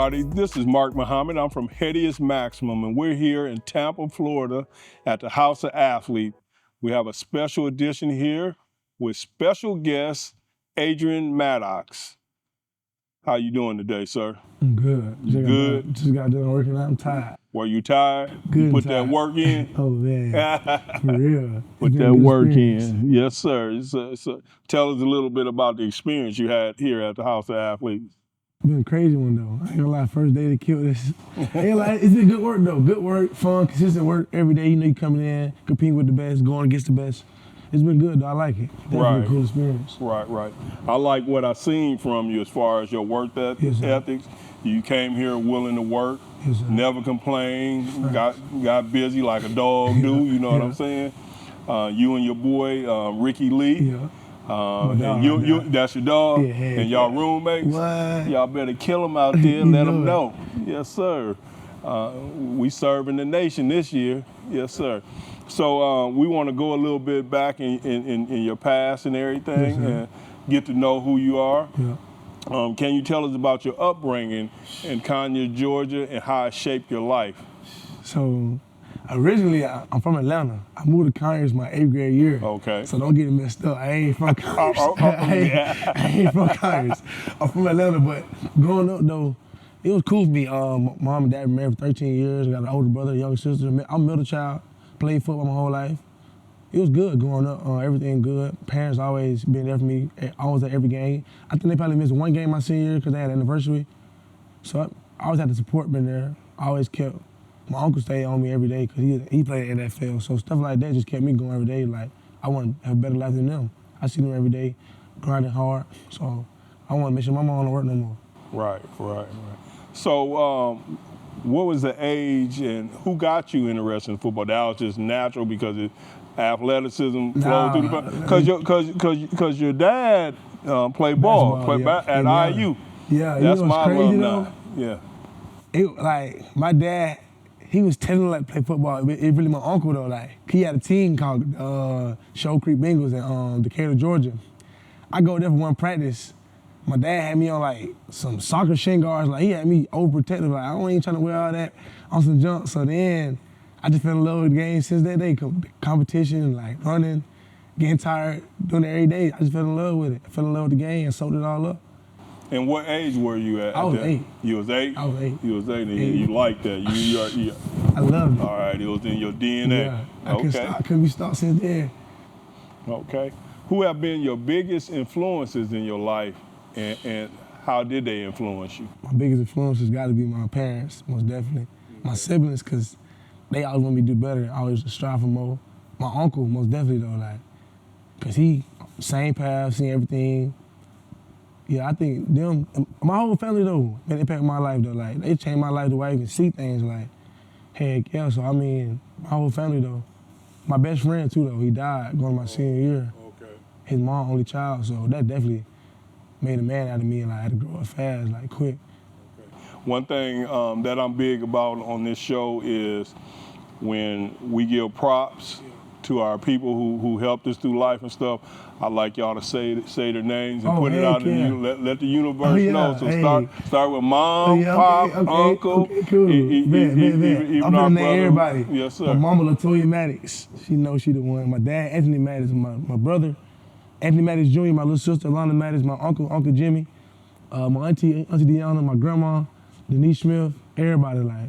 everybody. This is Mark Muhammad. I'm from HEADEUS Maximum, and we're here in Tampa, Florida at the House of Athlete. We have a special edition here with special guest Adrian Maddox. How you doing today, sir? I'm good. Good? Just got done working out. I'm tired. Were you tired? Good. You put tired. that work in? Oh, man. For real. Put that work in. Yes, sir. Tell us a little bit about the experience you had here at the House of Athletes. Been a crazy one, though. I ain't gonna lie, first day to kill this. It's been good work, though. Good work, fun, consistent work every day. You know, you coming in, competing with the best, going against the best. It's been good, though. I like it. Definitely a cool experience. Right. I like what I've seen from you as far as your work ethics. You came here willing to work, never complained, got busy like a dog do, you know what I'm saying? You and your boy, Ricky Lee. Yeah. And that's your dog, and y'all roommates. What? Y'all better kill them out there and let them know. Yes, sir. We serving the nation this year. Yes, sir. So we want to go a little bit back in your past and everything, and get to know who you are. Yeah. Can you tell us about your upbringing in Conyers, Georgia, and how it shaped your life? So, originally, I'm from Atlanta. I moved to Conyers my 8th grade year. Okay. So don't get it messed up. I ain't from Conyers. I ain't from Conyers. I'm from Atlanta, but growing up though, it was cool for me. Mom and dad were married for 13 years. I got an older brother, a younger sister. I'm a middle child. Played football my whole life. It was good growing up. Everything good. Parents always been there for me. Always at every game. I think they probably missed one game my senior year because they had an anniversary. So I always had the support been there. I always kept. My uncle stayed on me every day because he played in NFL. So stuff like that just kept me going every day. Like, I want to have a better life than them. I see them every day, grinding hard. So I want to make sure my mom don't work no more. Right. So what was the age and who got you interested in football? That was just natural because athleticism flowed through the because your dad played ball, at IU. Yeah, that's you know my crazy alumni. Though? Yeah. My dad, he was telling like play football. It really my uncle though. Like he had a team called Show Creek Bengals in Decatur, Georgia. I go there for one practice. My dad had me on like some soccer shin guards. Like he had me overprotective. Like I ain't trying to wear all that on some junk. So then I just fell in love with the game since that day. Competition, like running, getting tired, doing it every day. I just fell in love with it. I fell in love with the game and soaked it all up. And what age were you at? I was 8. You was 8? I was 8. You was 8 and you liked that. You I loved it. All right, it was in your DNA. Yeah, I couldn't be stopped since then. Okay. Who have been your biggest influences in your life and how did they influence you? My biggest influences got to be my parents, most definitely. My siblings, because they always want me to do better, always strive for more. My uncle, most definitely though, like, because he, same path, seen everything. Yeah, I think them, my whole family though, made an impact on my life though. Like, they changed my life the way I can see things, like, heck yeah. So I mean, my whole family though. My best friend too though, he died going to my senior year. Okay. His mom, only child, so that definitely made a man out of me, and I had to grow up fast, like quick. Okay. One thing that I'm big about on this show is when we give props to our people who helped us through life and stuff, I like y'all to say their names and put it out and let the universe know. So start with mom, pop, uncle, cool. Even I'm our gonna name brother. everybody. Yes, sir. My mama, Latoya Maddox, she knows she the one. My dad, Anthony Maddox, my brother, Anthony Maddox Jr., my little sister, Alana Maddox, my Uncle Jimmy, my auntie Deanna, my grandma, Denise Smith, everybody, like,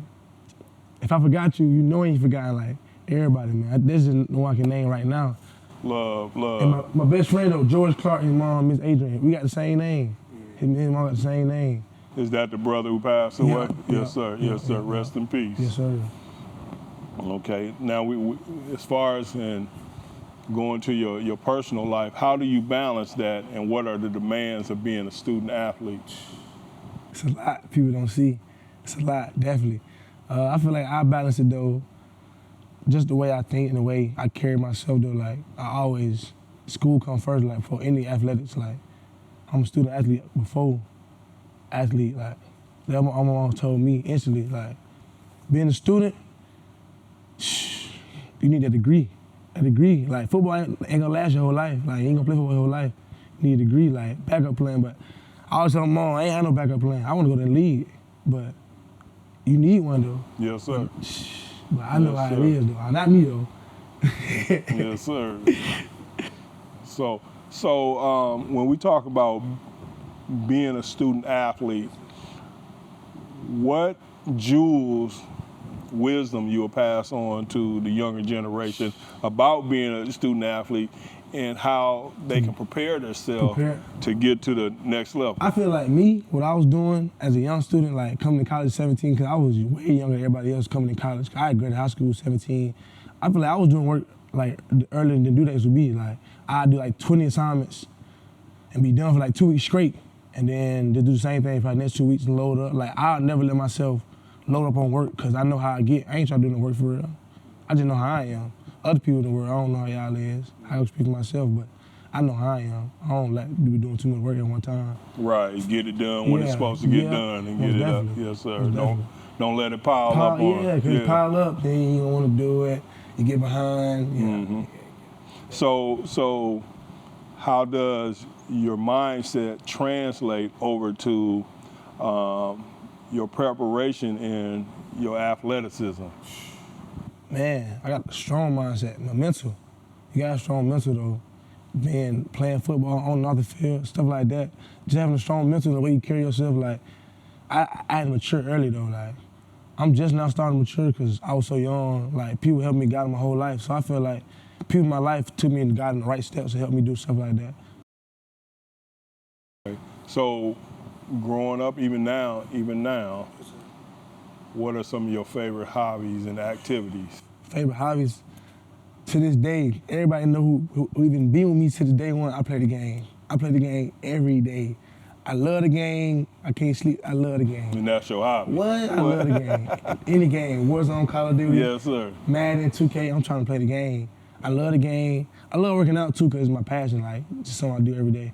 if I forgot you, you know I ain't forgotten, like, everybody, man. This is no one I can name right now. Love. And my best friend, though, George Clark, his mom, Miss Adrian, we got the same name. His mom got the same name. Is that the brother who passed away? Yeah, yes, sir. Yes, sir. Rest in peace. Yes, sir. Okay. Now, we as far as in going to your personal life, how do you balance that, and what are the demands of being a student athlete? It's a lot people don't see. It's a lot, definitely. I feel like I balance it, though, just the way I think and the way I carry myself, though. Like, I always, school come first, like, for any athletics. Like, I'm a student athlete before athlete. Like, that my mom told me instantly, like, being a student, you need that degree. A degree. Like, football ain't gonna last your whole life. Like, you ain't gonna play football your whole life. You need a degree, like, backup plan. But I always tell my mom, I ain't had no backup plan. I wanna go to the league. but you need one though. Yes, sir. But I know Yes, how sir. it is though. Not me though. Yes, sir. So when we talk about being a student athlete, what jewels, wisdom you will pass on to the younger generation about being a student athlete and how they can prepare themselves to get to the next level? I feel like me, what I was doing as a young student, like coming to college at 17, because I was way younger than everybody else coming to college. I had graduated high school at 17. I feel like I was doing work like earlier than due dates would be. Like I'd do like 20 assignments and be done for like 2 weeks straight, and then just do the same thing for like the next 2 weeks and load up. Like I'll never let myself load up on work because I know how I get. I ain't trying to do no work for real. I just know how I am. Other people in the world, I don't know how y'all is. I don't speak for myself, but I know how I am. I don't like to be doing too much work at one time. Right, get it done when it's supposed to get done and get it up. Yes, sir. Don't let it pile up on. Yeah, because it pile up, then you don't want to do it. You get behind. Mm-hmm. So how does your mindset translate over to your preparation and your athleticism? Man, I got a strong mindset, my mental. You got a strong mental though. Playing football on and off the field, stuff like that. Just having a strong mental, the way you carry yourself, like, I had to mature early though, like, I'm just now starting to mature because I was so young. Like, people helped me guide my whole life. So I feel like people in my life took me and guided the right steps to help me do stuff like that. So growing up, even now, what are some of your favorite hobbies and activities? Favorite hobbies? To this day, everybody know who even been with me to this day one, I play the game. I play the game every day. I love the game. I can't sleep. I love the game. And that's your hobby? What? I love the game. Any game. Warzone, Call of Duty. Yes, sir. Madden, 2K, I'm trying to play the game. I love the game. I love working out too because it's my passion, like, just something I do every day.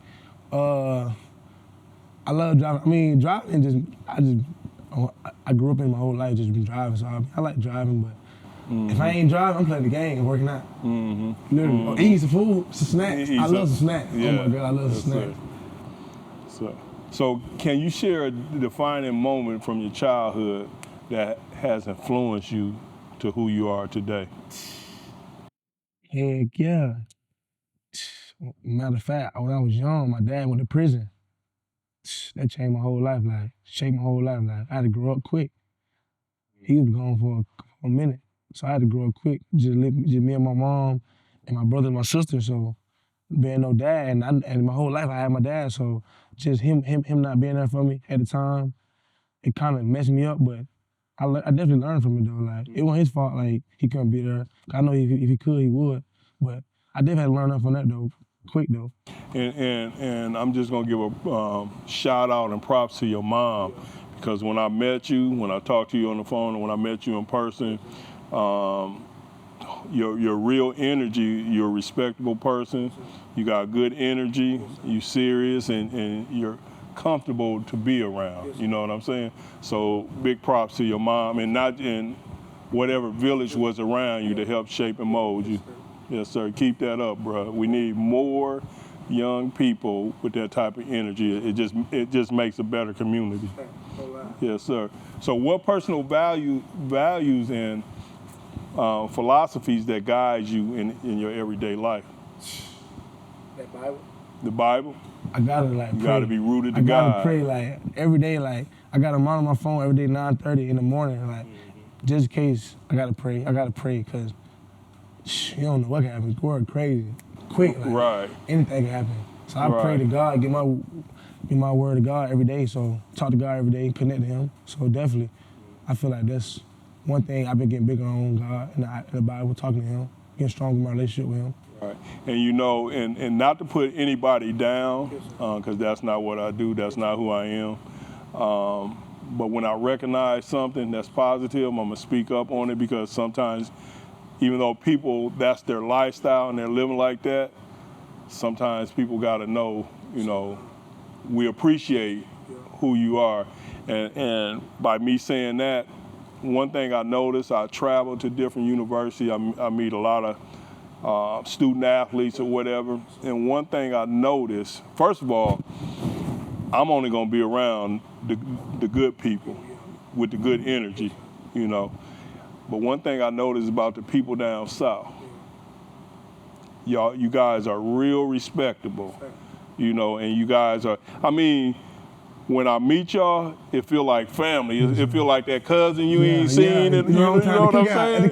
I love driving. I mean, driving I grew up in my whole life just been driving, so I like driving, but if I ain't driving, I'm playing the game and working out. Literally. Or eating some food, some snacks. I love some snacks. Yeah. Oh my God, I love some snacks. So can you share a defining moment from your childhood that has influenced you to who you are today? Heck yeah. Matter of fact, when I was young, my dad went to prison. That changed my whole life, like, shaped my whole life. Like, I had to grow up quick. He was gone for a minute, so I had to grow up quick. Just me and my mom and my brother and my sister, so being no dad, and my whole life I had my dad, so just him not being there for me at the time, it kind of messed me up, but I definitely learned from it though. Like, it wasn't his fault, like, he couldn't be there. I know if he could, he would, but I definitely had to learn from that though, quick though. And I'm just gonna give a shout out and props to your mom, because when I met you, when I talked to you on the phone, and when I met you in person, your real energy, you're a respectable person, you got good energy, you serious, and you're comfortable to be around, you know what I'm saying? So big props to your mom, and not in whatever village was around you to help shape and mold you. Yes, sir, keep that up, bro. We need more young people with that type of energy. It just makes a better community. Yes, sir. So what personal values and philosophies that guide you in your everyday life? That Bible? The Bible? I gotta like pray. You gotta be rooted to God. I gotta God. pray like every day, like I got a monitor on my phone every day, 9:30 in the morning, like just in case I gotta pray. I gotta pray because you don't know what can happen. The world crazy, quick, like, right? Anything can happen. So I pray to God, get my word to God every day. So talk to God every day, connect to Him. So definitely, I feel like that's one thing I've been getting bigger on God in the Bible, talking to Him, getting stronger in my relationship with Him. Right. And you know, and not to put anybody down, because that's not what I do, that's not who I am. But when I recognize something that's positive, I'm gonna speak up on it, because sometimes, even though people, that's their lifestyle and they're living like that, sometimes people gotta know, you know, we appreciate who you are. And by me saying that, one thing I noticed, I travel to different universities, I meet a lot of student athletes or whatever, and one thing I noticed, first of all, I'm only gonna be around the good people. with the good energy, you know. But one thing I noticed about the people down south, you guys are real respectable, you know, and you guys are, I mean, when I meet y'all, it feel like family. It feel like that cousin you ain't seen. You know what I'm saying?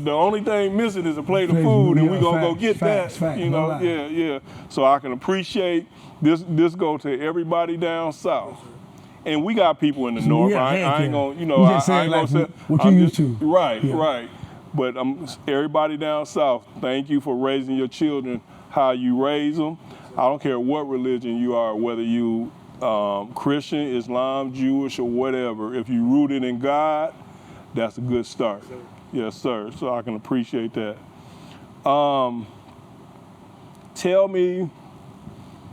The only thing missing is a plate of food, and we gonna go get that. You know, yeah. So I can appreciate this. This go to everybody down south, and we got people in the north. I ain't gonna, you know, I ain't gonna say what you used to. Right. But everybody down south, thank you for raising your children how you raise them. I don't care what religion you are, whether you Christian, Islam, Jewish, or whatever. If you rooted in God, that's a good start. Yes, sir. So I can appreciate that. Tell me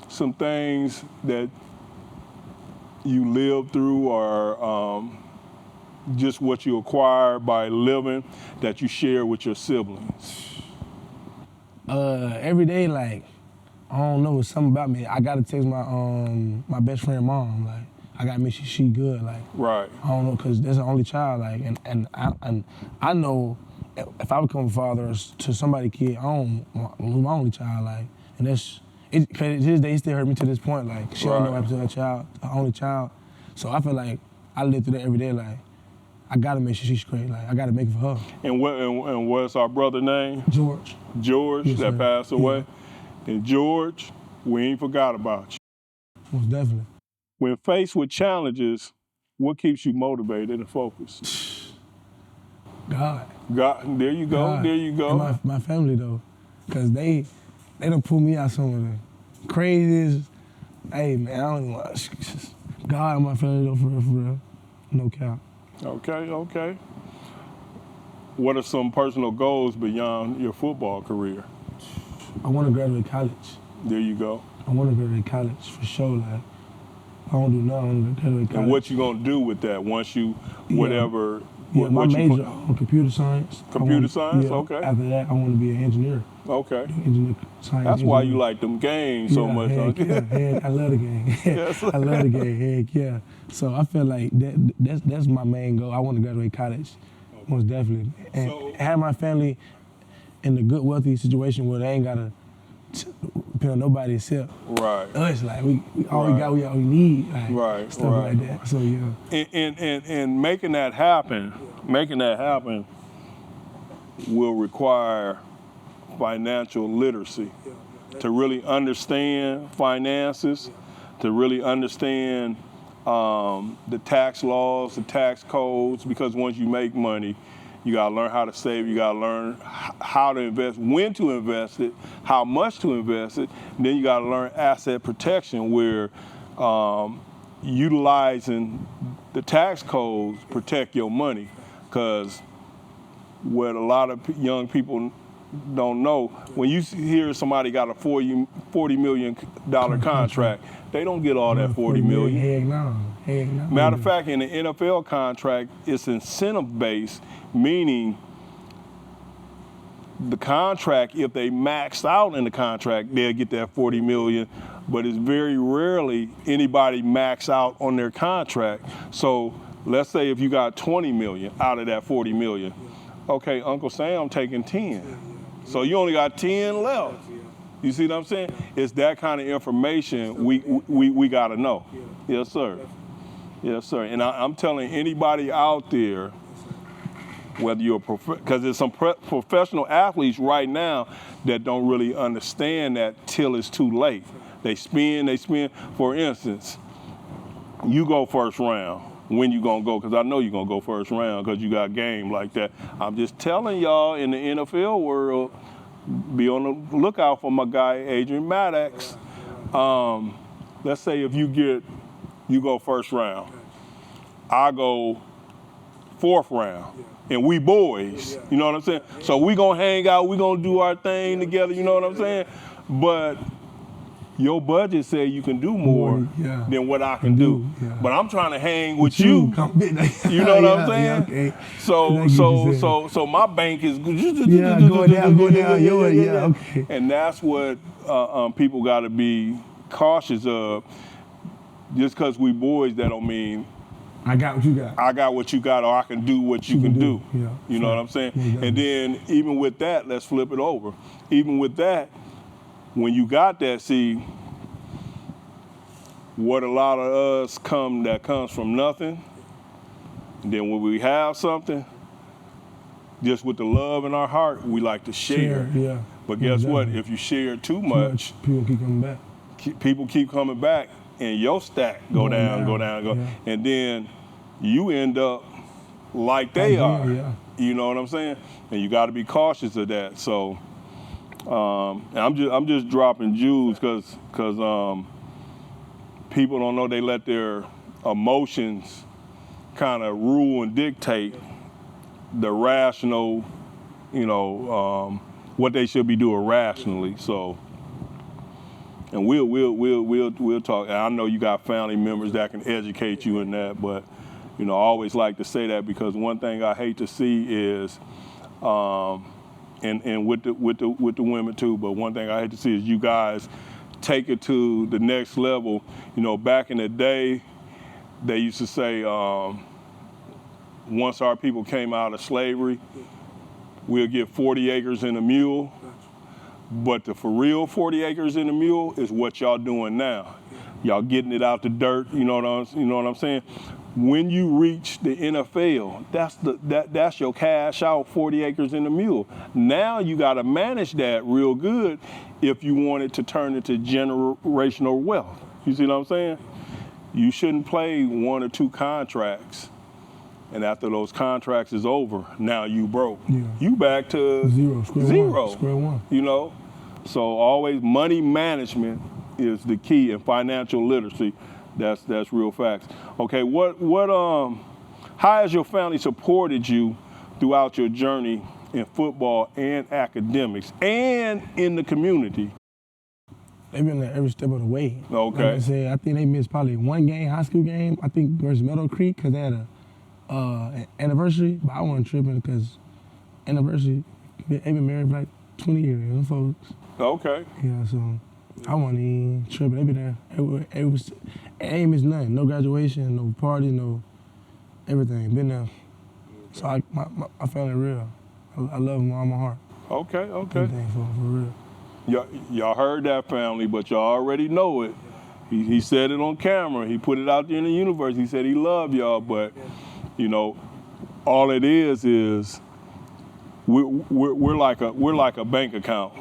some things that you lived through, or just what you acquired by living that you share with your siblings. Every day, like, I don't know, it's something about me. I gotta text my best friend mom, like, I gotta make sure she good, like. Right. I don't know, cause that's the only child, like, and I know if I become a father to somebody's kid, I don't want to lose my only child, like, and that's, cause to this day, it still hurt me to this point, like, she don't know what happened to her child, her only child. So I feel like I live through that every day, like, I gotta make sure she's great, like, I gotta make it for her. And what's our brother's name? George. George, yes, that passed away. Yeah. And George, we ain't forgot about you. Most definitely. When faced with challenges, what keeps you motivated and focused? God. God, there you go, God. There you go. And my family though, cause they done pull me out some of the craziest, hey man, I don't even want God and my family though, for real, no cap. Okay. What are some personal goals beyond your football career? I want to graduate college. There you go. I want to graduate college for sure. Like, I don't do nothing. I want to graduate college. And what you gonna do with that once you, whatever? Yeah, my major on computer science. Computer science, yeah, okay. After that, I want to be an engineer. Okay. Engineer, science. That's why you like them games so much. Heck, I love the game. Yes. I love the game. Heck, yeah. So I feel like that's my main goal. I want to graduate college, most definitely, and have my family in a good, wealthy situation where they ain't gotta depend on nobody except us. Like we all we got, we all we need. Like, stuff like that. So yeah. And making that happen will require financial literacy to really understand finances, to really understand the tax laws, the tax codes, because once you make money, you gotta learn how to save, you gotta learn how to invest, when to invest it, how much to invest it, and then you gotta learn asset protection where utilizing the tax codes protect your money, because what a lot of young people don't know, when you hear somebody got a $40 million contract, they don't get all that $40 million. Heck no. Matter of fact, in the NFL contract, it's incentive-based, meaning the contract, if they max out in the contract, they'll get that $40 million, but it's very rarely anybody max out on their contract. So let's say if you got 20 million out of that 40 million, okay, Uncle Sam taking 10. So you only got 10 left. You see what I'm saying? It's that kind of information we got to know. Yes, sir. Yes, sir. And I'm telling anybody out there, whether you're because there's some professional athletes right now that don't really understand that till it's too late. They spin. For instance, you go first round. When you gonna go? Because I know you're gonna go first round because you got game like that. I'm just telling y'all, in the NFL world, be on the lookout for my guy Adrian Maddox. Let's say if you go first round, I go fourth round, and we boys. You know what I'm saying? So we gonna hang out, we gonna do our thing together. You know what I'm saying? But your budget say you can do more than what I can do. But I'm trying to hang with you. You know what I'm saying? Okay. So my bank is going down. And that's what people got to be cautious of. just because we boys, that don't mean I got what you got. I got what you got, or I can do what you can do. Yeah, You know what I'm saying? Yeah, and then even with that, let's flip it over. Even with that, when you got that, see, what a lot of us comes from nothing. And then when we have something, just with the love in our heart, we like to share. Yeah. But guess what? If you share too much, people keep coming back. People keep coming back, and your stack go down. Yeah. And then you end up like they are. Yeah. You know what I'm saying? And you got to be cautious of that. So I'm just dropping jewels because people don't know they let their emotions kind of rule and dictate the rational, what they should be doing rationally. So, and we'll talk. And I know you got family members that can educate you in that, but I always like to say that because one thing I hate to see is, and with the women too, but one thing I hate to see is you guys take it to the next level. Back in the day, they used to say, once our people came out of slavery, we'll get 40 acres and a mule. But the for real 40 acres and a mule is what y'all doing now. Y'all getting it out the dirt, you know what I'm saying? When you reach the NFL, that's your cash out 40 acres and a mule. Now you gotta manage that real good if you want it to turn into generational wealth. You see what I'm saying? You shouldn't play 1 or 2 contracts, and after those contracts is over, now you broke. Yeah. You back to Square one. So always money management is the key, and financial literacy. That's real facts. Okay, how has your family supported you throughout your journey in football and academics and in the community? They've been there every step of the way. Okay. Like I said, I think they missed probably 1 game, high school game, I think versus Meadow Creek, because they had an anniversary, but I wasn't tripping because anniversary, they've been married for like 20 years, them folks. Okay. Yeah, so I wasn't even tripping. They been there. It ain't missed nothing. No graduation, no party, no everything. Been there. So my family real. I love them all my heart. Okay. Everything for real. Y'all heard that, family, but y'all already know it. He said it on camera. He put it out there in the universe. He said he loved y'all, but all it is we're like a bank account.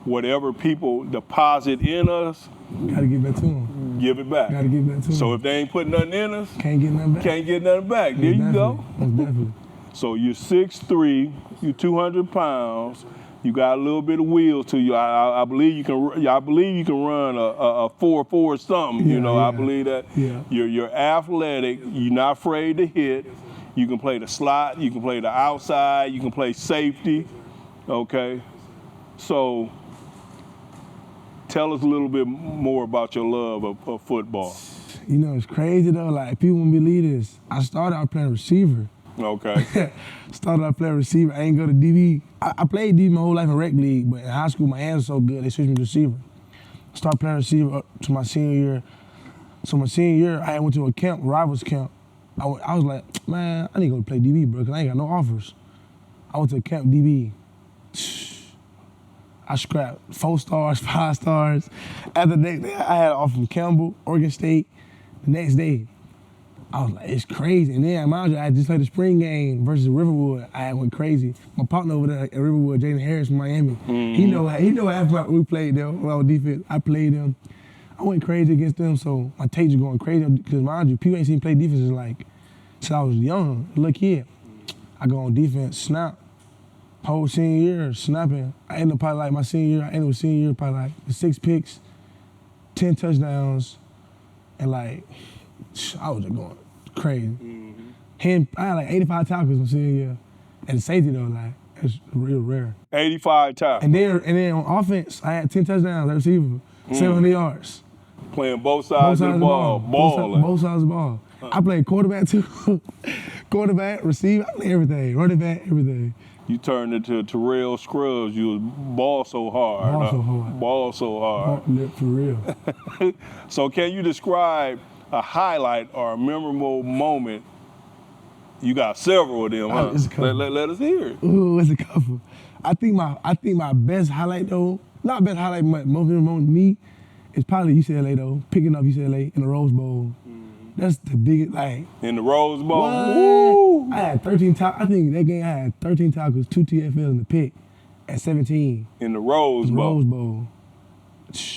Whatever people deposit in us, gotta give back to them. Give it back. Gotta give back to them. So if they ain't putting nothing in us, can't get nothing back. There you go. Most definitely. So you're 6'3", you're 200 pounds. You got a little bit of wheel to you. I believe you can. I believe you can run a 4.4 or something. Yeah. I believe that. Yeah. You're athletic. You're not afraid to hit. You can play the slot. You can play the outside. You can play safety. Okay. So tell us a little bit more about your love of football. It's crazy though. Like people won't believe this. I started out playing receiver. Okay. Started out playing receiver. I ain't go to DB. I played DB my whole life in rec league, but in high school my hands were so good they switched me to receiver. I started playing receiver up to my senior year. So my senior year I went to a camp, rivals camp. I was like, man, I need to go play DB, bro, because I ain't got no offers. I went to camp DB. I scrapped 4 stars, 5 stars. After the next day, I had an offer from Campbell, Oregon State. The next day, I was like, it's crazy. And then, mind you, I just played the spring game versus Riverwood. I went crazy. My partner over there at Riverwood, Jaden Harris from Miami, he know after we played them, when I was defense, I played them. I went crazy against them, so my tapes were going crazy. Because mind you, people ain't seen me play defense since I was young, a little kid. I go on defense, snap. Whole senior year, snapping. I ended up probably like my senior year, probably like 6 picks, 10 touchdowns, and I was just going crazy. I had like 85 tackles my senior year. And safety though, it's real rare. 85 tackles. And then on offense, I had 10 touchdowns at receiver, 700 yards. Playing both sides of the ball, balling. Both sides of the ball. I played quarterback too. Quarterback, receiver, I played everything. Running back, everything. you turned into Terrell Scruggs. You was ball so hard. Ball so hard. Ball so hard. Lip for real. So can you describe a highlight or a memorable moment? You got several of them, huh? It's a couple. Let us hear it. Ooh, it's a couple. I think my best highlight though, not best highlight, but most memorable moment to me, is probably UCLA though, picking up UCLA in the Rose Bowl. That's the biggest, like. In the Rose Bowl? What? Woo! I had 13 tackles. I think that game I had 13 tackles, 2 TFLs in the pick at 17. In the Rose Bowl? Rose Bowl.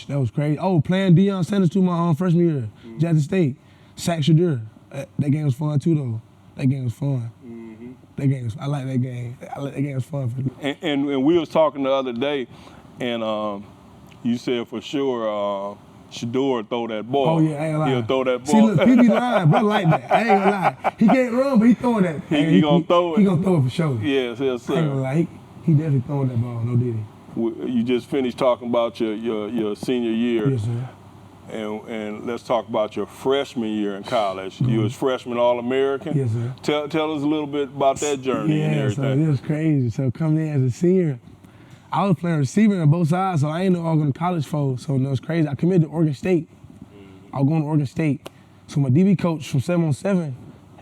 That was crazy. Oh, playing Deion Sanders too my freshman year, Jackson State. Sack Shadur. That game was fun too though. That game was fun. That game was, I like that game. That game was fun for me. And we was talking the other day, and you said for sure Shador throw that ball. Oh yeah, I ain't gonna lie. He'll throw that ball. See, look, he be lying, but I like that. I ain't gonna lie. He can't run, but he throwing that. He gonna throw it. He gonna throw it for sure. Yes, yes, I ain't sir. gonna lie. He definitely throwing that ball. No diddy. You just finished talking about your senior year. Yes, sir. And let's talk about your freshman year in college. You was freshman All-American. Yes, sir. Tell us a little bit about that journey and Yeah, so everything. it was crazy. So coming in as a senior, I was playing receiver on both sides, so I ain't know I was going to college for. So it was crazy. I committed to Oregon State. I was going to Oregon State. So my DB coach from 7-on-7,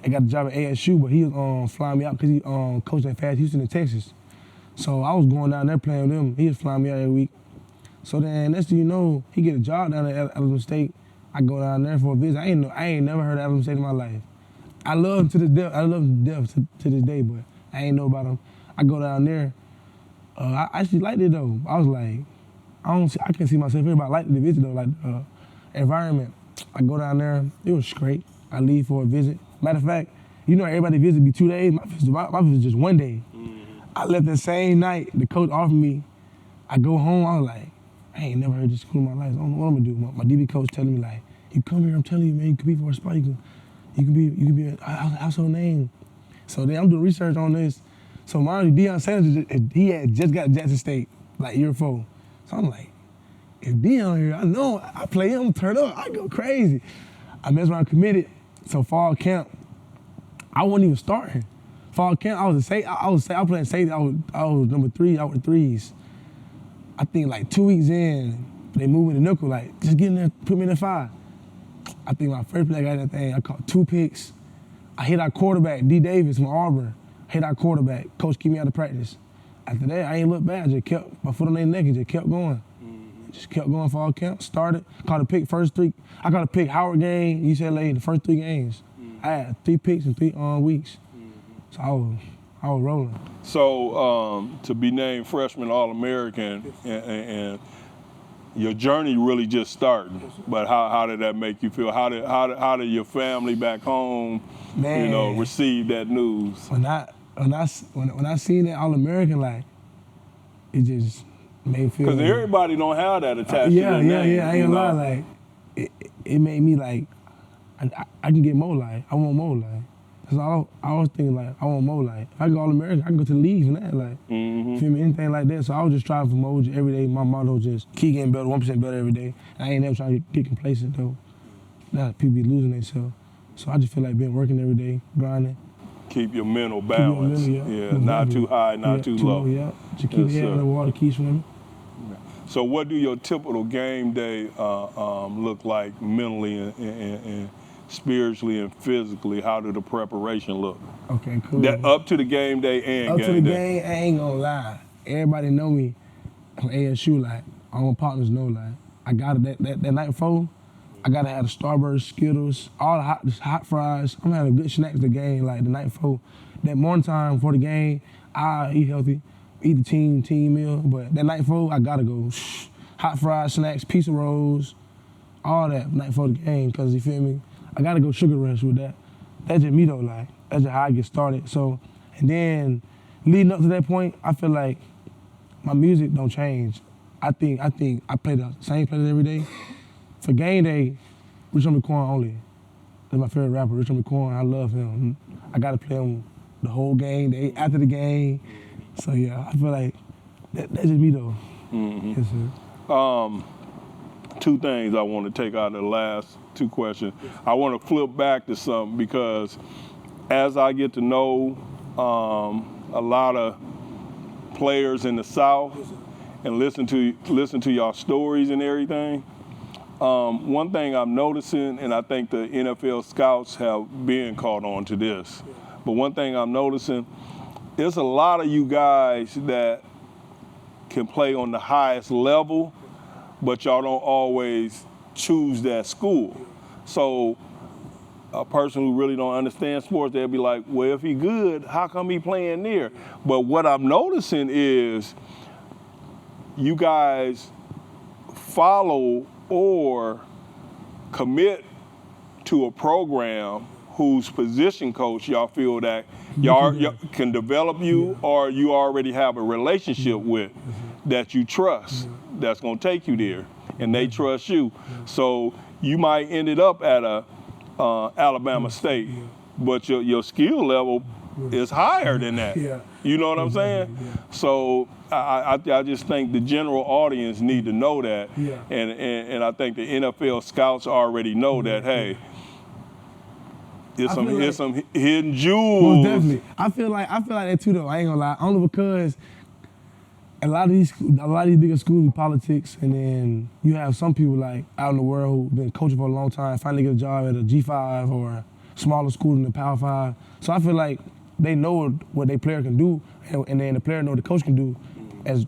I got the job at ASU, but he was flying me out because he coached at Fast Houston in Texas. So I was going down there playing with him. He was flying me out every week. So then next thing you know, he get a job down at Alabama State. I go down there for a visit. I ain't never heard of Alabama State in my life. I love him to this death. I love him to death to this day, but I ain't know about him. I go down there. I actually liked it though. I was like, I can't see myself here, but I liked the visit though, like environment. I go down there. It was great. I leave for a visit. Matter of fact, you know everybody visit be 2 days. My visit was just 1 day. I left the same night. The coach offered me. I go home. I was like, I ain't never heard this school in my life. I don't know what I'm gonna do. My DB coach telling me like, you come here, I'm telling you, man, you can be for a spot. You can be a household name. So then I'm doing research on this. So mind you, Deion Sanders, he had just got Jackson State like year 4. So I'm like, if Deion here, I know I play him, turn up, I go crazy. I mess around, committed. So fall camp, I wasn't even starting. Fall camp, I was playing safety. I was number 3. I was threes. I think like 2 weeks in, they moved me to nickel, like, just get in there, put me in the 5. I think my first play I got that thing, I caught 2 picks. I hit our quarterback, D. Davis from Auburn. Hit our quarterback. Coach keep me out of practice. After that, I ain't looked back. I just kept my foot on their neck and just kept going. Just kept going for all camp. Started, caught a pick first 3. I caught a pick Howard game, UCLA, the first 3 games. I had 3 picks in 3 weeks. So I was rolling. So to be named freshman All-American and your journey really just starting, but how did that make you feel? How did your family back home, Man, receive that news? When I seen that All-American, like, it just made me feel. Because everybody don't have that attached to their name. Yeah. I ain't gonna lie, like, it made me like, I can get more, like, I want more, like. Cause I was thinking like, I want more, like, if I go All-American, I can go to the league and that, like, feel me, anything like that. So I was just striving for more every day. My motto was just keep getting better, 1% better every day. I ain't never trying to get complacent though. Now people be losing themselves. So I just feel like being working every day, grinding. Keep your mental balance. Yeah, not too high, not too low. Yeah, just keep your head in the water, keep swimming. So what do your typical game day look like mentally and spiritually and physically? How do the preparation look? Okay, cool. That up to the game day and up game to the day. game, I ain't gonna lie. Everybody know me from ASU, like, all my partners know, like, I got it that night before, I gotta have the Starburst, Skittles, all the hot fries. I'm having good snacks the game, like the night before. That morning time for the game, I eat healthy, eat the team meal, but that night before, I gotta go. Hot fries, snacks, pizza rolls, all that night before the game, cause you feel me? I gotta go sugar rush with that. That's just me though, like, that's just how I get started. So, and then leading up to that point, I feel like my music don't change. I think I play the same playlist every day. For game day, Rich Homie Quan only. That's my favorite rapper, Rich Homie Quan. I love him. I gotta play him the whole game day, after the game. So yeah, I feel like that's just me though. Yes, sir. 2 things I want to take out of the last 2 questions. I want to flip back to something because as I get to know a lot of players in the South and listen to y'all stories and everything. One thing I'm noticing, and I think the NFL scouts have been caught on to this, but one thing I'm noticing, there's a lot of you guys that can play on the highest level, but y'all don't always choose that school. So a person who really don't understand sports, they'll be like, well, if he good, how come he playing there? But what I'm noticing is you guys follow or commit to a program whose position coach y'all feel that y'all can develop you, or you already have a relationship with that you trust, that's gonna take you there, and they trust you. So you might end it up at a Alabama State, but your skill level is higher than that. You know what I'm saying? So I just think the general audience need to know that, and I think the NFL scouts already know that. Hey, it's some hidden jewels. Most definitely. I feel like that too though. I ain't gonna lie. Only because a lot of these bigger schools with politics, and then you have some people like out in the world who've been coaching for a long time, finally get a job at a G5 or a smaller school in the Power 5. So I feel like they know what their player can do, and then the player know what the coach can do, as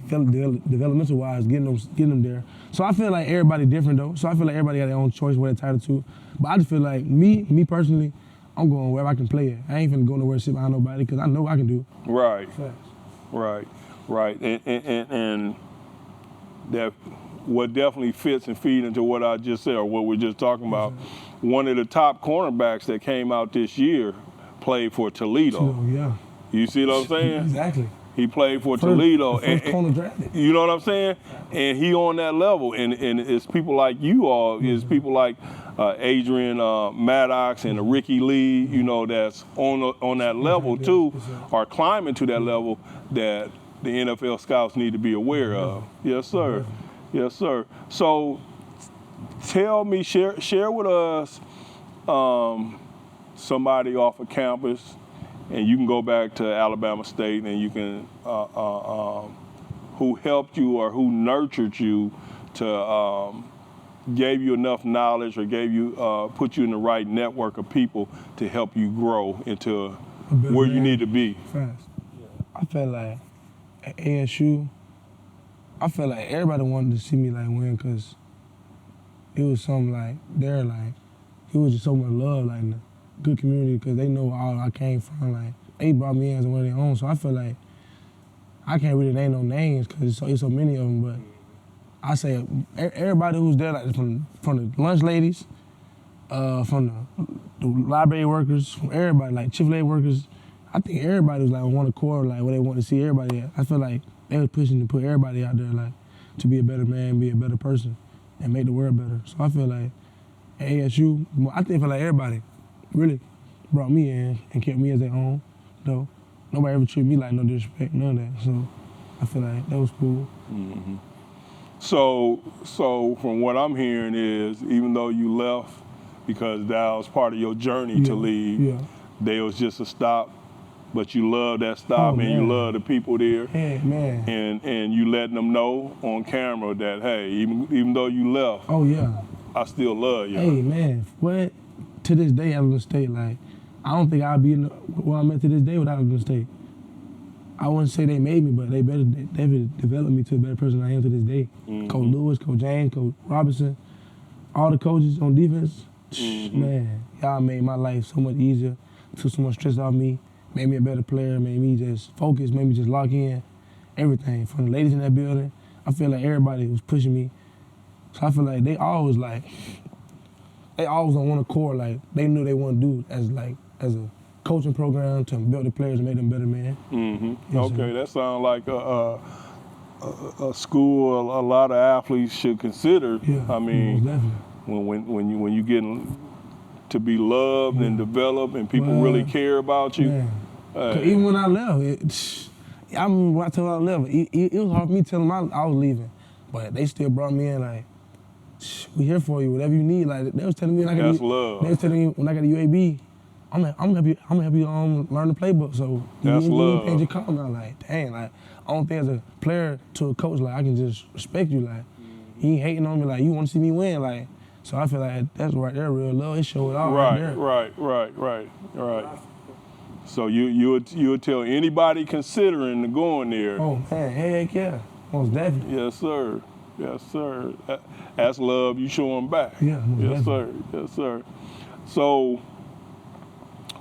developmental wise, getting them there. So I feel like everybody different though. So I feel like everybody got their own choice what they're entitled to. But I just feel like me personally, I'm going wherever I can play it. I ain't finna go nowhere sit behind nobody because I know what I can do. Right. Facts. Right. And that what definitely fits and feeds into what I just said, or what we're just talking about. One of the top cornerbacks that came out this year played for Toledo. Yeah. You see what I'm saying? Exactly. He played for Toledo. First corner drafted. You know what I'm saying? And he on that level. And it's people like you all, it's people like Adrian Maddox and Ricky Lee, you know, that's on that level too, are climbing to that level that the NFL scouts need to be aware of. Yes, sir. Yes, sir. So tell me, share with us somebody off of campus, and you can go back to Alabama State, and you can who helped you or who nurtured you to gave you enough knowledge or gave you put you in the right network of people to help you grow into where you need to be. Fast. I felt like at ASU, I felt like everybody wanted to see me like win, because it was something like it was just so much love, like in the good community, because they know all I came from. Like they brought me in as one of their own, so I feel like I can't really name no names because it's so many of them. But I say everybody who's there, like from the lunch ladies, from the library workers, from everybody, like Chick-fil-A workers. I think everybody was like on one accord, like where they want to see everybody at. I feel like they was pushing to put everybody out there, like to be a better man, be a better person, and make the world better. So I feel like at ASU, I feel like everybody really brought me in and kept me as their own, though. Nobody ever treated me like no disrespect, none of that. So I feel like that was cool. Mm-hmm. So from what I'm hearing is, even though you left because that was part of your journey to leave, there was just a stop, but you love that stop and you love the people there. Hey, man. And you letting them know on camera that, hey, even though you left, I still love you. Hey, man, what? To this day, Alabama State, like, I don't think I'd be where I'm at to this day without Alabama State. I wouldn't say they made me, but they developed me to a better person I am to this day. Mm-hmm. Coach Lewis, Coach James, Coach Robinson, all the coaches on defense, man, y'all made my life so much easier, took so much stress off me, made me a better player, made me just focus, made me just lock in, everything. From the ladies in that building, I feel like everybody was pushing me. So I feel like they always on one accord, like they knew they wanted to do as a coaching program to build the players and make them better men. Mm-hmm. Okay, that sounds like a school a lot of athletes should consider. Yeah, I mean, when you get to be loved and developed and people really care about you. Even when I left, I mean, when I told them I left, it was hard for me telling them I was leaving, but they still brought me in like, we here for you, whatever you need. Like they was telling me when I got love. They was telling me when I got a UAB, I'm gonna help you learn the playbook. So That's love. You just calm down, like, dang, like, I don't think as a player to a coach, like, I can just respect you, like, he ain't hating on me, like, you want to see me win, like, so I feel like that's right there, real love. It showed out right there. Right. So you would tell anybody considering going there. Oh man, heck yeah, most definitely. Yes, sir. That's love you show them back. Yeah, most definitely. Yes, sir. So,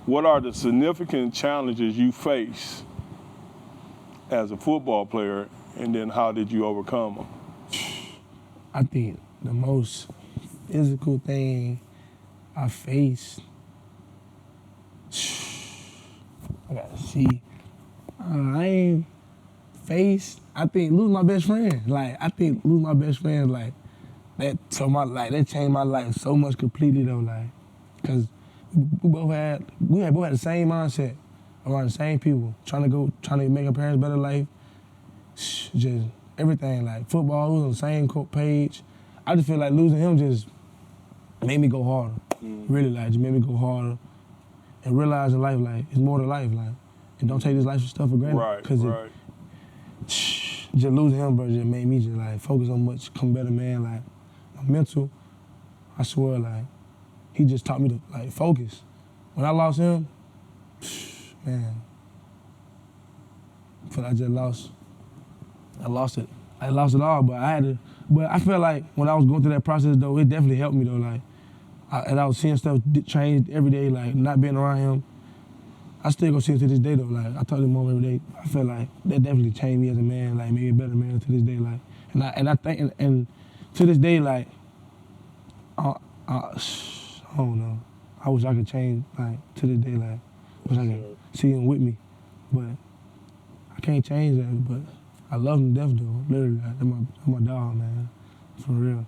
what are the significant challenges you face as a football player, and then how did you overcome them? I think the most physical thing I faced, I gotta see. I ain't faced. I think losing my best friend. Like, that changed my life so much completely though. Like, cause we both had the same mindset around the same people, trying to make our parents better life. Just everything, like football, we was on the same page. I just feel like losing him just made me go harder. Really, like, just made me go harder and realize in life, like, it's more to life, like, and don't take this life stuff for granted. Right. Just losing him, bro, just made me just like focus on much, become better man. Like, my mental, I swear, like, he just taught me to like focus. When I lost him, man, I feel like I lost it. I lost it all, but I feel like when I was going through that process though, it definitely helped me though. Like, and I was seeing stuff change every day, like not being around him. I still go see him to this day though. Like, I talk to him every day. I feel like that definitely changed me as a man, like made me a better man to this day. Like, and I think and to this day, like, I don't know. I wish I could change, like, to this day, like, wish I could see him with me, but I can't change that. But I love him to death though. Literally, like, that's my dog, man, for real.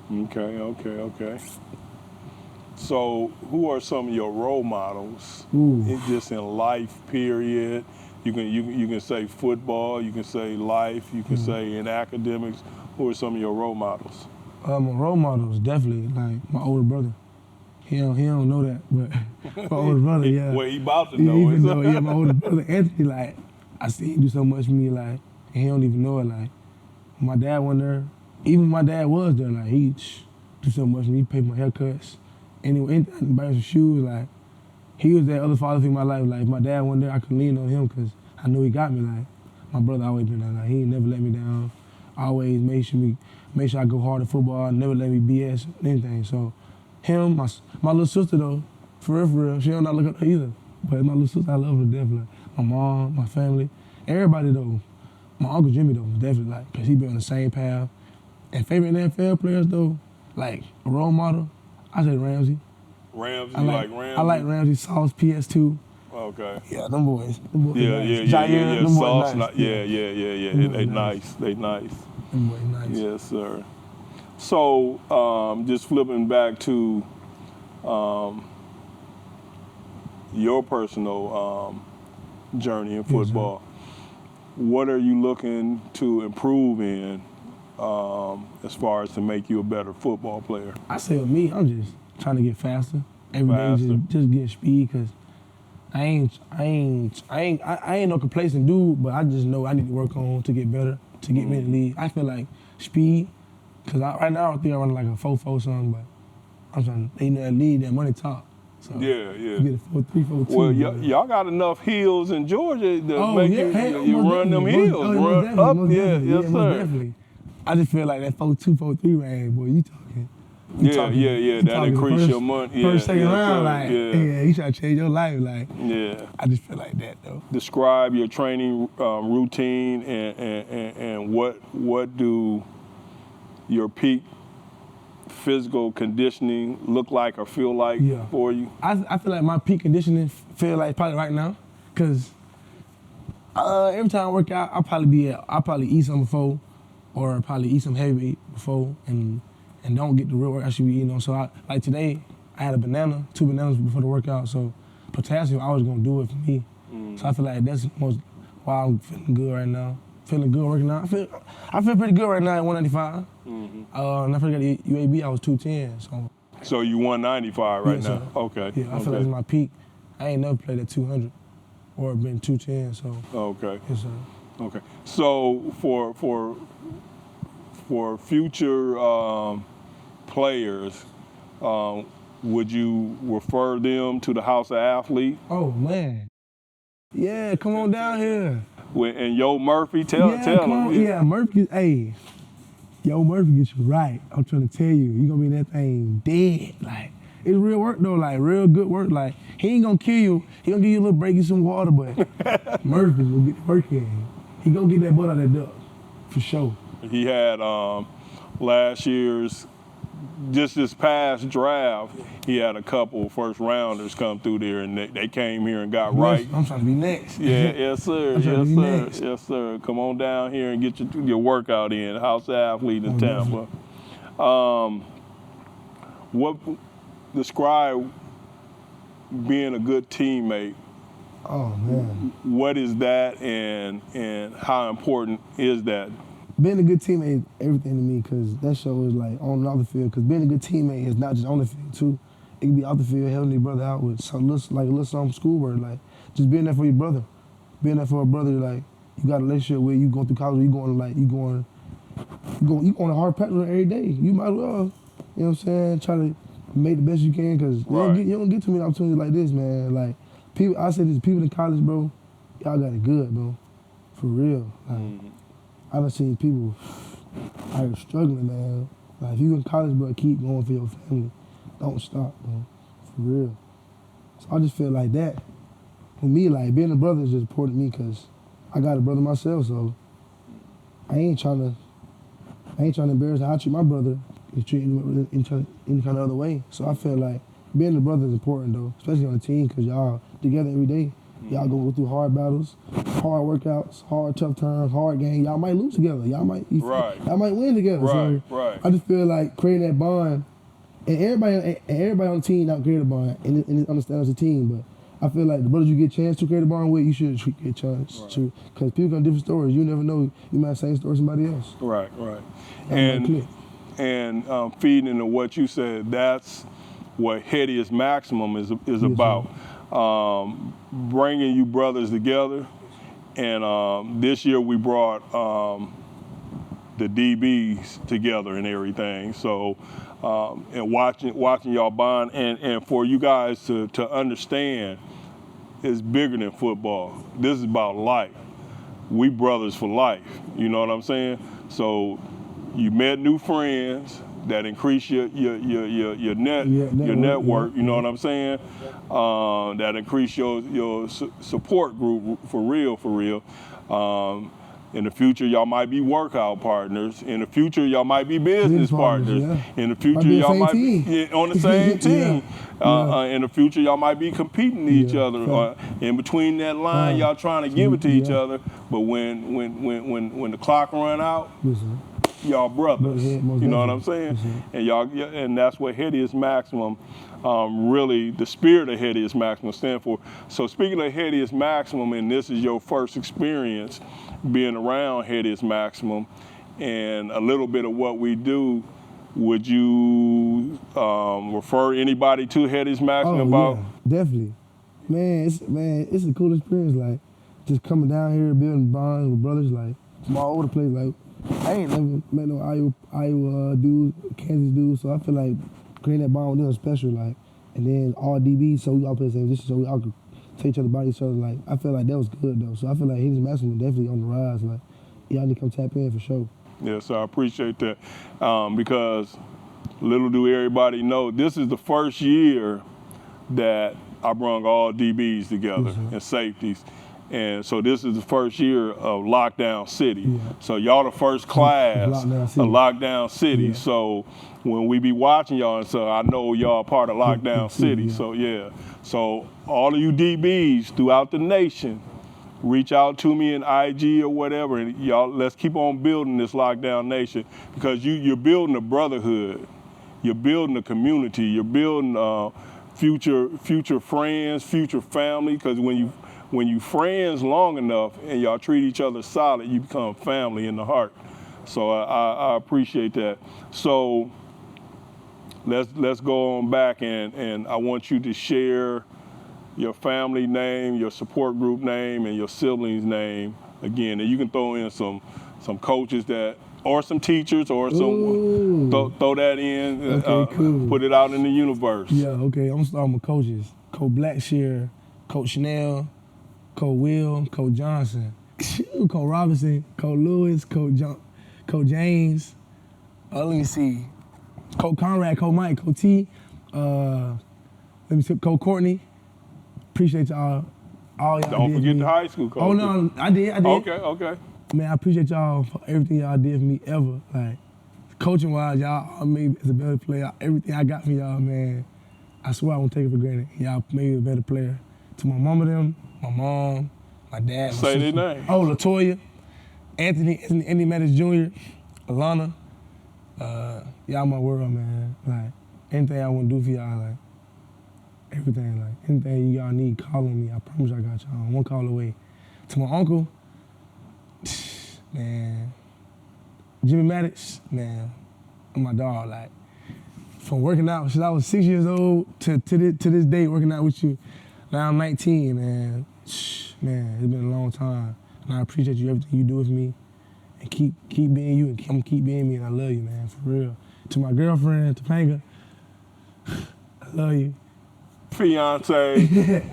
Okay. So, who are some of your role models? Just in life, period? You can say football, you can say life, you can say in academics. Who are some of your role models? My role models definitely like my older brother. He don't know that, but my older brother, yeah. Well, he about to know. Yeah, my older brother Anthony, like, I see him do so much for me, like, and he don't even know it. Like, my dad went there. Even my dad was there. Like, he do so much for me. He paid my haircuts. Anyway, anything, buy some shoes. Like, he was that other father figure in my life. Like, if my dad went there, I could lean on him because I knew he got me. Like, my brother always been there. Like, he ain't never let me down. Always made sure I go hard at football. Never let me BS anything. So, him, my little sister though, for real, she don't not look up to her either. But my little sister, I love her definitely. Like, my mom, my family, everybody though. My Uncle Jimmy though, definitely, like, cause he been on the same path. And favorite NFL players though, like a role model, I say Ramsey. Ramsey, like Ramsey? I like Ramsey, Sauce, PS2. Okay. Yeah, them boys. Yeah. Sauce, They nice. Them boys nice. Yes, sir. So, just flipping back to your personal journey in football, what are you looking to improve in as far as to make you a better football player? I say with me, I'm just trying to get faster. Every day, just get speed, cause I ain't no complacent dude, but I just know I need to work on to get better, to get me in the league. I feel like speed, cause right now I think I run like a 4.4 something, but I'm trying to, that lead, that money talk. So yeah. Get a 4.3, 4.2. Well, y'all got enough hills in Georgia to make you run them hills. Run up, yes, most sir. Definitely. I just feel like that 4.2, 4.3 range, boy, you talking. That increase your money. First, second round, like, yeah, you try to change your life, like. Yeah. I just feel like that, though. Describe your training routine and what do your peak physical conditioning look like or feel like for you? I feel like my peak conditioning feel like probably right now, cause every time I work out, I'll probably eat something before, or probably eat some heavy before, and don't get the real work I should be eating on. So like today, I had 2 bananas before the workout. So potassium, I was gonna do it for me. So I feel like that's why I'm feeling good right now. Feeling good working out. I feel pretty good right now at 195. And I forgot the UAB, I was 210. So So you 195 right Yes, now? sir. Okay. Yeah, I feel like it's my peak. I ain't never played at 200 or been 210, so. Okay. Yes, sir. Okay. So for future players, would you refer them to the House of Athlete? Oh, man. Yeah, come on down here. And Yo Murphy, tell come him. on. Yeah, Murphy, hey. Yo, Murphy gets you right. I'm trying to tell you, you gonna be in that thing dead. Like, it's real work though, like real good work. Like, he ain't gonna kill you. He gonna give you a little break, get some water, but Murphy will get the work in. He gonna get that butt out of that duck, for sure. He had last year's, just this past draft, he had a couple first rounders come through there, and they came here and got right. I'm trying to be next. Yeah, yes sir, I'm trying to be next. Yes sir. Come on down here and get your workout in. House of Athlete in Tampa. What describe being a good teammate? Oh man. What is that, and how important is that? Being a good teammate is everything to me, because that show is like on and off the field. Because being a good teammate is not just on the field too. It can be off the field, helping your brother out with some little something schoolwork, like just being there for your brother. Being there for a brother, like you got a relationship with, you going through college, you going on a hard practice every day. You might as well, you know what I'm saying, try to make the best you can, because you don't get too many opportunities like this, man. Like people, I say this, people in college, bro, y'all got it good, bro, for real. Like, I done seen people out here struggling, man. Like, if you in college, bro, keep going for your family. Don't stop, bro. For real. So I just feel like that. For me, like, being a brother is just important to me, because I got a brother myself, so I ain't trying to embarrass how I treat my brother and treat him any kind of other way. So I feel like being a brother is important, though, especially on a team, because y'all together every day. Y'all go through hard battles, hard workouts, hard tough times, hard games. Y'all might lose together. Y'all might win together. Right. I just feel like creating that bond, and everybody on the team not create a bond and understand as a team. But I feel like the brothers you get a chance to create a bond with, you should get a chance to, because people got different stories. You never know. You might have the same story as somebody else. Right. And feeding into what you said, that's what HEADEUS Maximum is about. Bringing you brothers together, and this year we brought the DBs together and everything. So, and watching y'all bond, and for you guys to understand, it's bigger than football. This is about life. We brothers for life. You know what I'm saying? So, you met new friends that increase your network. You know what I'm saying? That increase your support group for real. In the future, y'all might be workout partners. In the future, y'all might be business partners. Yeah. In the future, y'all might be on the same team. In the future, y'all might be competing to each other. In between that line, y'all trying to give it to each other. But when the clock run out, y'all brothers. You know what I'm saying? And that's what HEADEUS Maximum, really, the spirit of HEADEUS Maximum stands for. So speaking of HEADEUS Maximum, and this is your first experience being around HEADEUS Maximum and a little bit of what we do, would you refer anybody to HEADEUS Maximum about? Yeah, definitely. Man, it's a cool experience, like just coming down here, building bonds with brothers, like from all over the place. Like, I ain't never met no Iowa dude, Kansas dude, so I feel like creating that bond with them is special, like, and then all DBs, so we all play the same position, so we all could take each other by each other, like, I feel like that was good, though. So I feel like HEADEUS Maximum definitely on the rise, like, y'all need to come tap in for sure. Yes, I appreciate that, because little do everybody know, this is the first year that I brung all DBs together and safeties. And so this is the first year of Lockdown City. Yeah. So y'all the first class of Lockdown City. Yeah. So when we be watching y'all, and so I know y'all part of Lockdown City. Yeah. So yeah. So all of you DBs throughout the nation, reach out to me in IG or whatever, and y'all, let's keep on building this Lockdown Nation, because you're building a brotherhood, you're building a community, you're building future friends, future family, because when you friends long enough and y'all treat each other solid, you become family in the heart. So I appreciate that. So let's go on back and I want you to share your family name, your support group name, and your siblings' name again. And you can throw in some coaches or some teachers or some throw that in. Okay, cool. Put it out in the universe. Yeah, okay. I'm starting with coaches. Coach Blackshear, Coach Chanel, Coach Will, Coach Johnson, Coach Robinson, Coach Lewis, Coach James. Let me see. Coach Conrad, Coach Mike, Coach T. Let me see. Coach Courtney. Appreciate y'all. All y'all Don't did forget for me. the high school coach. Oh no, I did. Okay. Man, I appreciate y'all for everything y'all did for me ever. Like, coaching wise, y'all made me as a better player. Everything I got from y'all, man, I swear I won't take it for granted. Y'all made me a better player. To my mama them, my mom, my dad, my Say sister. their name. Oh, Latoya, Anthony Mattis Jr., Alana. Y'all my world, man. Like, anything I want to do for y'all, like, everything, like, anything y'all need, call on me. I promise I got y'all. One call away. To my uncle, man, Jimmy Maddox, man, my dog. Like, from working out since I was 6 years old to this day, working out with you. Now I'm 19, man. Man, it's been a long time, and I appreciate you, everything you do with me, and keep being you, and keep being me, and I love you, man, for real. To my girlfriend, Topanga, I love you. Fiance.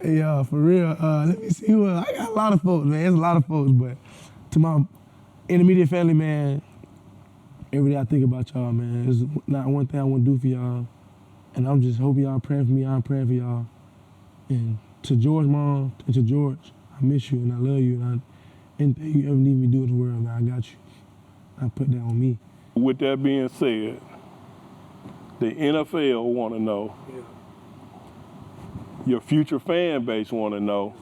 Yeah, for real. Let me see who else. I got a lot of folks, man. There's a lot of folks, but to my intermediate family, man, every day I think about y'all, man. There's not one thing I want to do for y'all, and I'm just hoping y'all praying for me. I'm praying for y'all. And to George, Mom, and to George, I miss you and I love you. And anything you ever need me to do in the world, man, I got you. I put that on me. With that being said, the NFL want to know. Yeah. Your future fan base want to know.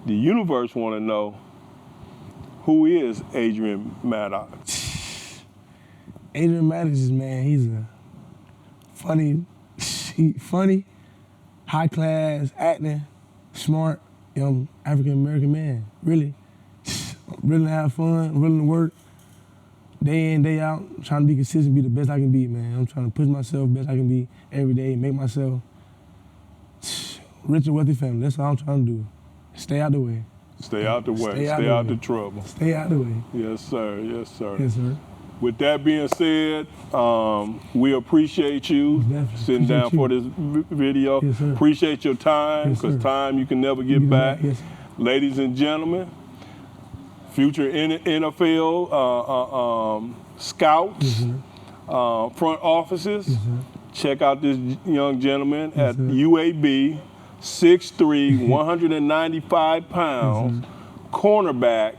The universe want to know. Who is Adrian Maddox? Adrian Maddox, man, he's a funny, high class, acting, smart, young African American man. Really have fun, willing to work, day in, day out, trying to be consistent, be the best I can be, man. I'm trying to push myself best I can be every day, make myself rich and wealthy family. That's all I'm trying to do. Stay out the way. Stay out the way. Stay out the trouble. Stay out the way. Yes, sir. Yes, sir. Yes, sir. With that being said, we appreciate you Definitely. sitting down for this video. Yes, sir. Appreciate your time, Yes, because sir. time you can never get back. Yes, sir. Ladies and gentlemen, future NFL scouts, Yes, sir. front offices, Yes, sir. check out this young gentleman Yes, at sir. UAB, 6'3", 195 pounds, cornerback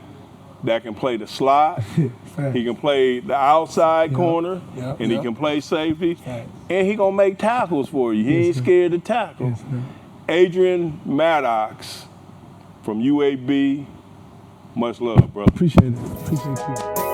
that can play the slot. Fact. He can play the outside Yep. corner, Yep. and he Yep. can play safety, Fact. and he gonna make tackles for you. He Yes, ain't sir. scared to tackle. Yes, sir. Adrian Maddox from UAB, much love, brother. Appreciate it. Appreciate you.